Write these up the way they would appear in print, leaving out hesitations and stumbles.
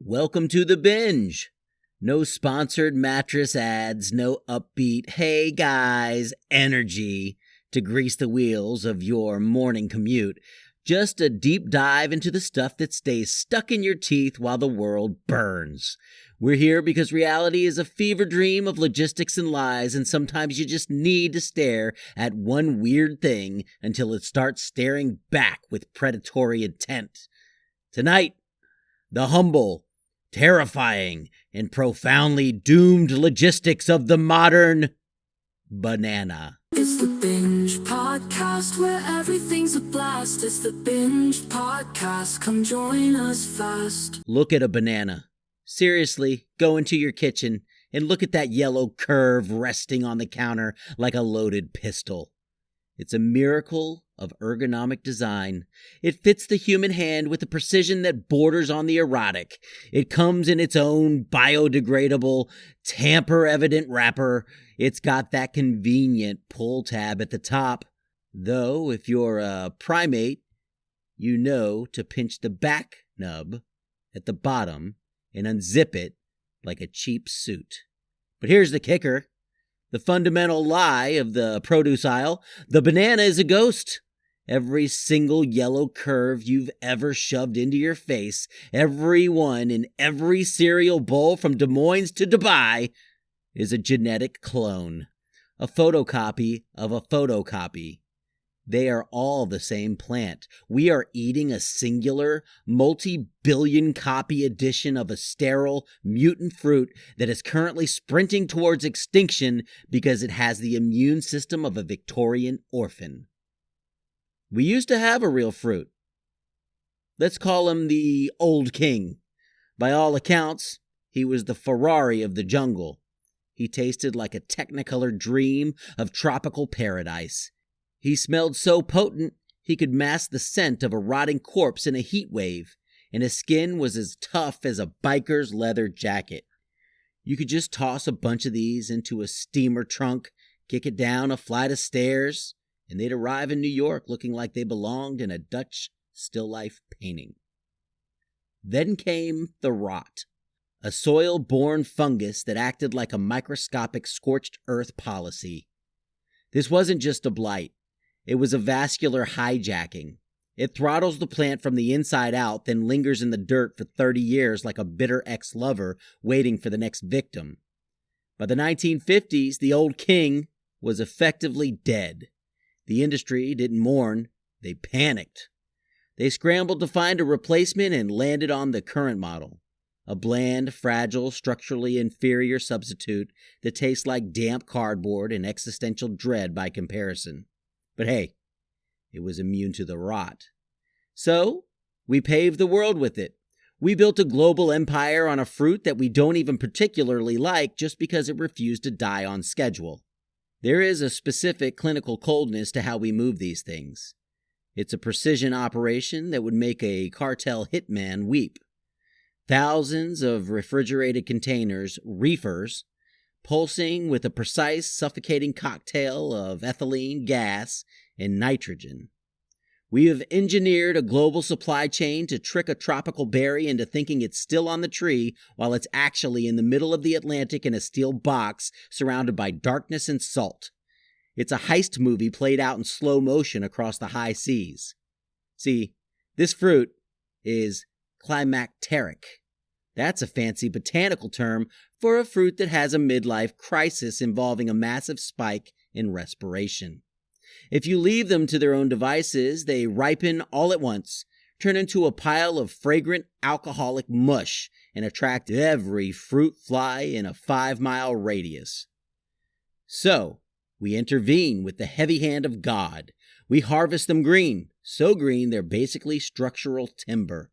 Welcome to the Binge. No sponsored mattress ads, no upbeat, hey guys, energy to grease the wheels of your morning commute. Just a deep dive into the stuff that stays stuck in your teeth while the world burns. We're here because reality is a fever dream of logistics and lies, and sometimes you just need to stare at one weird thing until it starts staring back with predatory intent. Tonight, the humble, terrifying, and profoundly doomed logistics of the modern banana. It's the Binge Podcast where everything's a blast. It's the Binge Podcast. Come join us fast. Look at a banana. Seriously, go into your kitchen and look at that yellow curve resting on the counter like a loaded pistol. It's a miracle of ergonomic design. It fits the human hand with a precision that borders on the erotic. It comes in its own biodegradable, tamper-evident wrapper. It's got that convenient pull tab at the top. Though, if you're a primate, you know to pinch the back nub at the bottom and unzip it like a cheap suit. But here's the kicker. The fundamental lie of the produce aisle: the banana is a ghost. Every single yellow curve you've ever shoved into your face, every one in every cereal bowl from Des Moines to Dubai, is a genetic clone, a photocopy of a photocopy. They are all the same plant. We are eating a singular, multi-billion copy edition of a sterile, mutant fruit that is currently sprinting towards extinction because it has the immune system of a Victorian orphan. We used to have a real fruit. Let's call him the Old King. By all accounts, he was the Ferrari of the jungle. He tasted like a technicolor dream of tropical paradise. He smelled so potent, he could mask the scent of a rotting corpse in a heat wave, and his skin was as tough as a biker's leather jacket. You could just toss a bunch of these into a steamer trunk, kick it down a flight of stairs, and they'd arrive in New York looking like they belonged in a Dutch still life painting. Then came the rot, a soil-borne fungus that acted like a microscopic scorched earth policy. This wasn't just a blight. It was a vascular hijacking. It throttles the plant from the inside out, then lingers in the dirt for 30 years like a bitter ex-lover waiting for the next victim. By the 1950s, the Old King was effectively dead. The industry didn't mourn, they panicked. They scrambled to find a replacement and landed on the current model. A bland, fragile, structurally inferior substitute that tastes like damp cardboard and existential dread by comparison. But hey, it was immune to the rot. So, we paved the world with it. We built a global empire on a fruit that we don't even particularly like just because it refused to die on schedule. There is a specific clinical coldness to how we move these things. It's a precision operation that would make a cartel hitman weep. Thousands of refrigerated containers, reefers, pulsing with a precise, suffocating cocktail of ethylene, gas, and nitrogen. We have engineered a global supply chain to trick a tropical berry into thinking it's still on the tree while it's actually in the middle of the Atlantic in a steel box surrounded by darkness and salt. It's a heist movie played out in slow motion across the high seas. See, this fruit is climacteric. That's a fancy botanical term for a fruit that has a midlife crisis involving a massive spike in respiration. If you leave them to their own devices, they ripen all at once, turn into a pile of fragrant alcoholic mush, and attract every fruit fly in a 5-mile radius. So, we intervene with the heavy hand of God. We harvest them green, so green they're basically structural timber.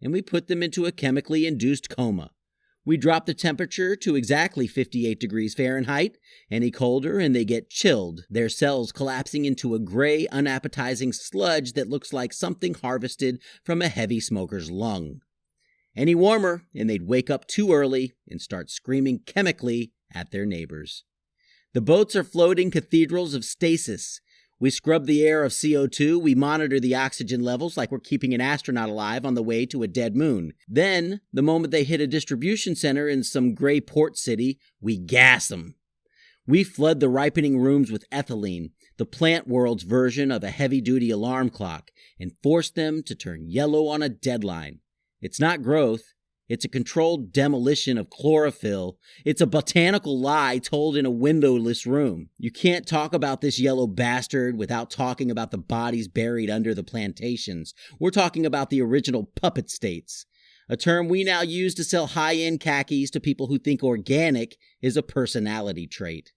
And we put them into a chemically induced coma. We drop the temperature to exactly 58 degrees Fahrenheit. Any colder and they get chilled, their cells collapsing into a gray, unappetizing sludge that looks like something harvested from a heavy smoker's lung. Any warmer and they'd wake up too early and start screaming chemically at their neighbors. The boats are floating cathedrals of stasis. We scrub the air of CO2, we monitor the oxygen levels like we're keeping an astronaut alive on the way to a dead moon. Then, the moment they hit a distribution center in some gray port city, we gas them. We flood the ripening rooms with ethylene, the plant world's version of a heavy-duty alarm clock, and force them to turn yellow on a deadline. It's not growth. It's a controlled demolition of chlorophyll. It's a botanical lie told in a windowless room. You can't talk about this yellow bastard without talking about the bodies buried under the plantations. We're talking about the original puppet states, a term we now use to sell high-end khakis to people who think organic is a personality trait.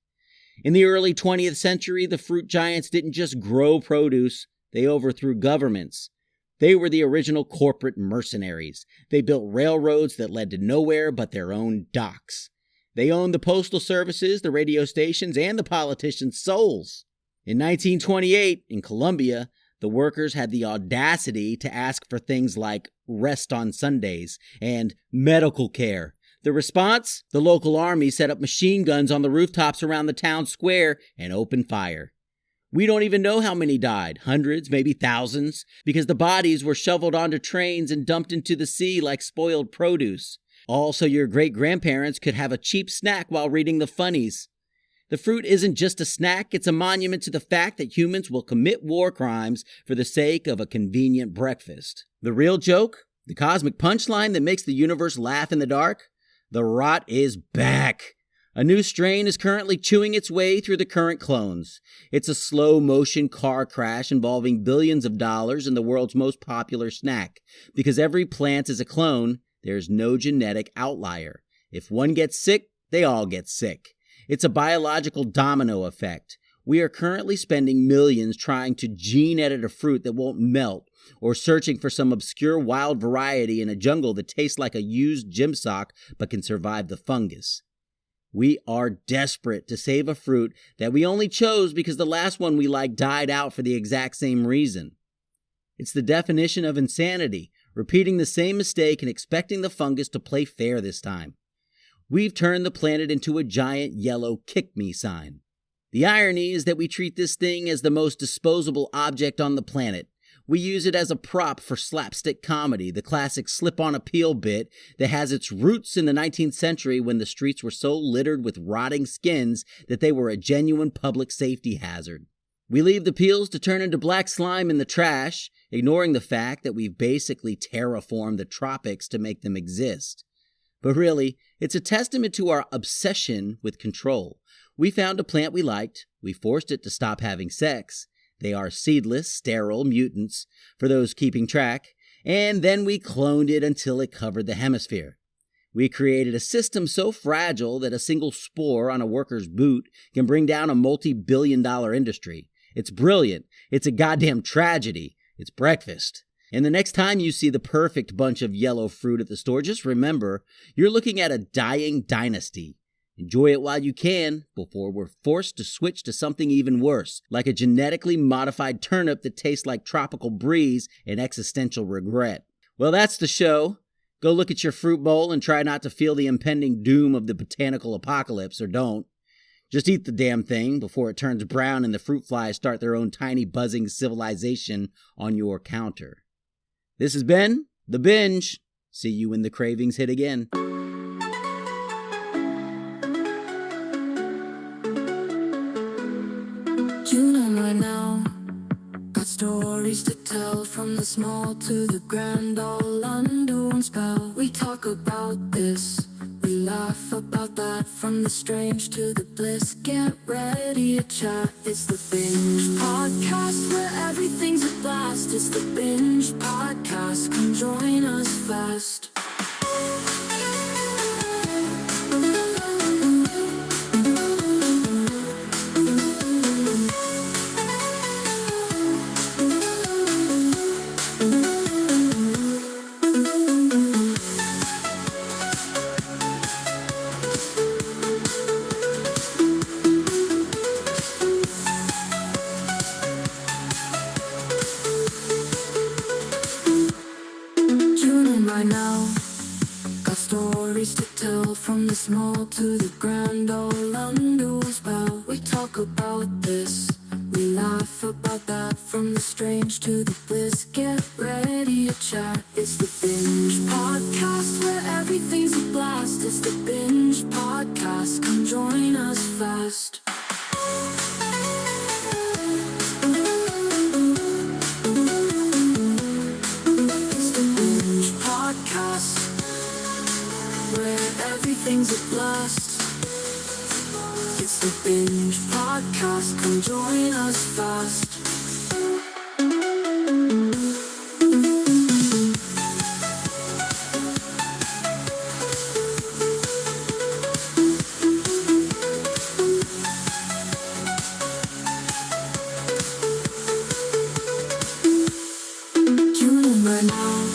In the early 20th century, the fruit giants didn't just grow produce, they overthrew governments. They were the original corporate mercenaries. They built railroads that led to nowhere but their own docks. They owned the postal services, the radio stations, and the politicians' souls. In 1928, in Colombia, the workers had the audacity to ask for things like rest on Sundays and medical care. The response? The local army set up machine guns on the rooftops around the town square and opened fire. We don't even know how many died, hundreds, maybe thousands, because the bodies were shoveled onto trains and dumped into the sea like spoiled produce. All so your great-grandparents could have a cheap snack while reading the funnies. The fruit isn't just a snack, it's a monument to the fact that humans will commit war crimes for the sake of a convenient breakfast. The real joke? The cosmic punchline that makes the universe laugh in the dark? The rot is back. A new strain is currently chewing its way through the current clones. It's a slow-motion car crash involving billions of dollars in the world's most popular snack. Because every plant is a clone, there's no genetic outlier. If one gets sick, they all get sick. It's a biological domino effect. We are currently spending millions trying to gene-edit a fruit that won't melt, or searching for some obscure wild variety in a jungle that tastes like a used gym sock but can survive the fungus. We are desperate to save a fruit that we only chose because the last one we liked died out for the exact same reason. It's the definition of insanity, repeating the same mistake and expecting the fungus to play fair this time. We've turned the planet into a giant yellow kick-me sign. The irony is that we treat this thing as the most disposable object on the planet. We use it as a prop for slapstick comedy, the classic slip-on-a-peel bit that has its roots in the 19th century when the streets were so littered with rotting skins that they were a genuine public safety hazard. We leave the peels to turn into black slime in the trash, ignoring the fact that we've basically terraformed the tropics to make them exist. But really, it's a testament to our obsession with control. We found a plant we liked, we forced it to stop having sex. They are seedless, sterile mutants, for those keeping track, and then we cloned it until it covered the hemisphere. We created a system so fragile that a single spore on a worker's boot can bring down a multi-billion-dollar industry. It's brilliant. It's a goddamn tragedy. It's breakfast. And the next time you see the perfect bunch of yellow fruit at the store, just remember, you're looking at a dying dynasty. Enjoy it while you can, before we're forced to switch to something even worse, like a genetically modified turnip that tastes like tropical breeze and existential regret. Well, that's the show. Go look at your fruit bowl and try not to feel the impending doom of the botanical apocalypse, or don't. Just eat the damn thing before it turns brown and the fruit flies start their own tiny buzzing civilization on your counter. This has been The Binge. See you when the cravings hit again. Tuning right now, got stories to tell, from the small to the grand, all under one spell. We talk about this, we laugh about that, from the strange to the bliss. Get ready to chat. It's the Binge Podcast, where everything's a blast. It's the Binge Podcast, come join us fast. Right now, got stories to tell, from the small to the grand, all under one spell. We talk about this, We laugh about that, from the strange to the bliss. Get ready to chat. It's the Binge Podcast, where everything's a blast. It's the Binge Podcast, come join us fast. It's the Binge Podcast, where everything's a blast. It's the Binge Podcast, come join us fast. Tune in right now,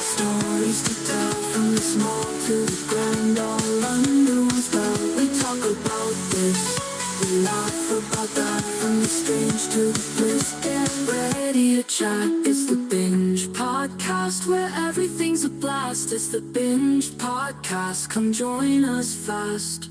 stories to tell, from the small to the grand, all under one spell. We talk about this, we laugh about that, from the strange to the bliss. Get ready to chat. It's the Binge Podcast, where everything's a blast. It's the Binge Podcast, come join us fast.